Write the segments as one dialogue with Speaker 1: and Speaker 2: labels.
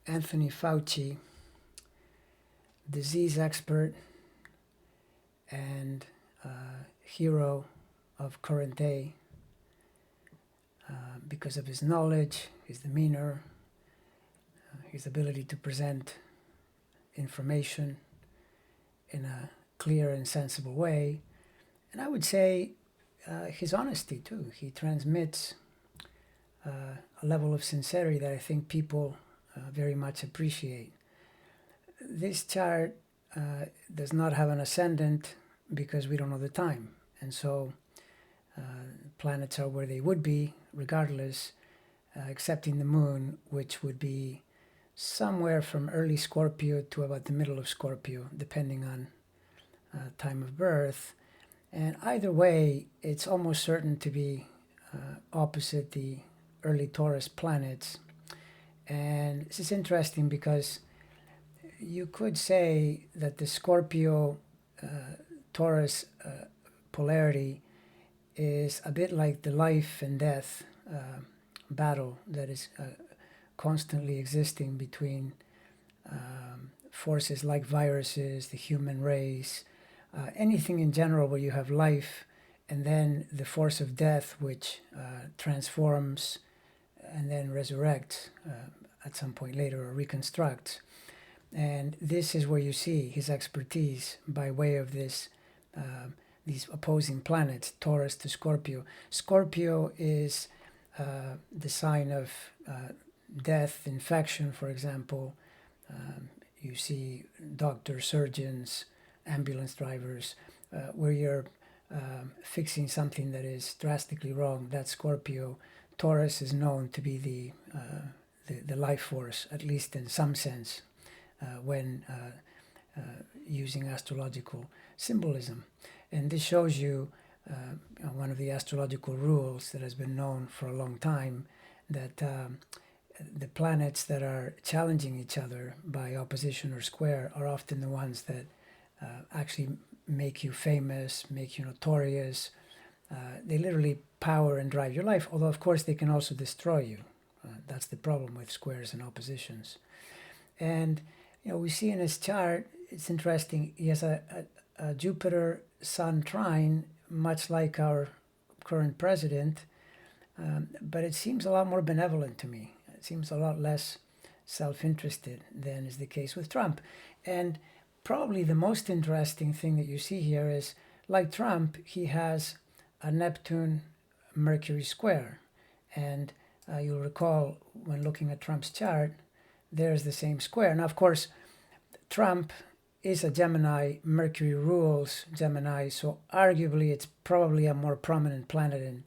Speaker 1: Anthony Fauci, disease expert and hero of current day because of his knowledge, his demeanor, his ability to present information in a clear and sensible way. And I would say his honesty too. He transmits a level of sincerity that I think people very much appreciate. This chart does not have an ascendant because we don't know the time. And so planets are where they would be regardless, excepting the moon, which would be somewhere from early Scorpio to about the middle of Scorpio, depending on time of birth. And either way, it's almost certain to be opposite the early Taurus planets. And this is interesting because you could say that the Scorpio Taurus polarity is a bit like the life and death battle that is constantly existing between forces like viruses, the human race, anything in general where you have life, and then the force of death, which transforms and then resurrects at some point later or reconstructs. And this is where you see his expertise by way of this these opposing planets, Taurus to Scorpio. Scorpio is the sign of death, infection, for example. You see doctors, surgeons, ambulance drivers, where you're fixing something that is drastically wrong. That's Scorpio. Taurus is known to be the life force, at least in some sense, when using astrological symbolism. And this shows you one of the astrological rules that has been known for a long time, that the planets that are challenging each other by opposition or square are often the ones that actually make you famous, make you notorious. They literally power and drive your life, although of course they can also destroy you. That's the problem with squares and oppositions. And we see in his chart, it's interesting, he has a Jupiter Sun trine, much like our current president, but it seems a lot more benevolent to me. It seems a lot less self-interested than is the case with Trump. And probably the most interesting thing that you see here is, like Trump, he has a Neptune-Mercury square. And you'll recall when looking at Trump's chart, there's the same square. Now, of course, Trump is a Gemini. Mercury rules Gemini, so arguably it's probably a more prominent planet in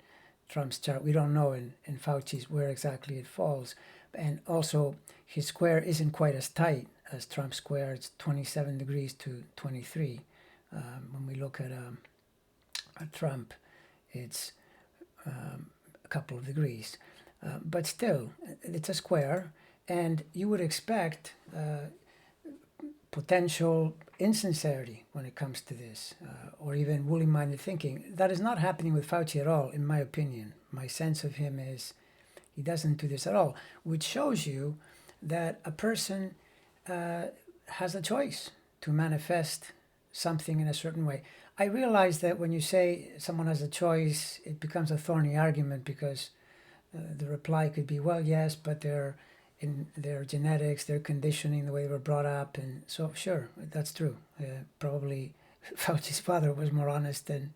Speaker 1: Trump's chart. We don't know in Fauci's where exactly it falls. And also, his square isn't quite as tight as Trump's square. It's 27 degrees to 23. When we look at Trump, it's a couple of degrees. But still, it's a square, and you would expect potential insincerity when it comes to this, or even woolly-minded thinking. That is not happening with Fauci at all, in my opinion. My sense of him is he doesn't do this at all, which shows you that a person has a choice to manifest something in a certain way. I realize that when you say someone has a choice, it becomes a thorny argument because the reply could be, well, yes, but they're in their genetics, their conditioning, the way they were brought up. And so, sure, that's true. Probably Fauci's father was more honest than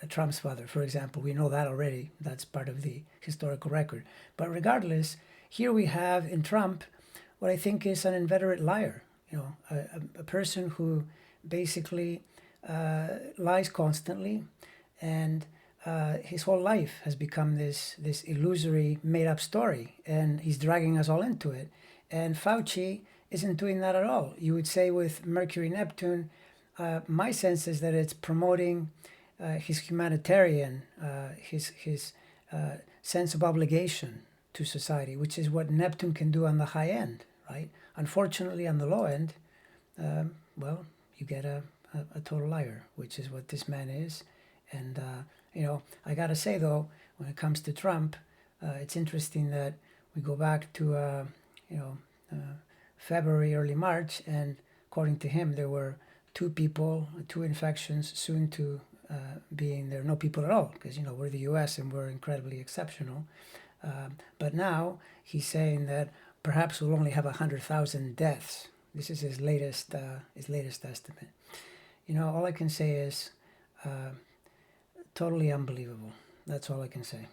Speaker 1: Trump's father, for example. We know that already. That's part of the historical record. But regardless, here we have in Trump what I think is an inveterate liar. A person who basically lies constantly, and his whole life has become this illusory, made-up story, and he's dragging us all into it. And Fauci isn't doing that at all. You would say with Mercury-Neptune, my sense is that it's promoting his humanitarian, his sense of obligation to society, which is what Neptune can do on the high end, right? Unfortunately, on the low end, well, you get a total liar, which is what this man is. And I gotta say though, when it comes to Trump, it's interesting that we go back to February, early March, and according to him, there were 2 infections, soon to being there no people at all, because we're the U.S. and we're incredibly exceptional. But now he's saying that perhaps we'll only have 100,000 deaths. This is his latest estimate. All I can say is totally unbelievable. That's all I can say.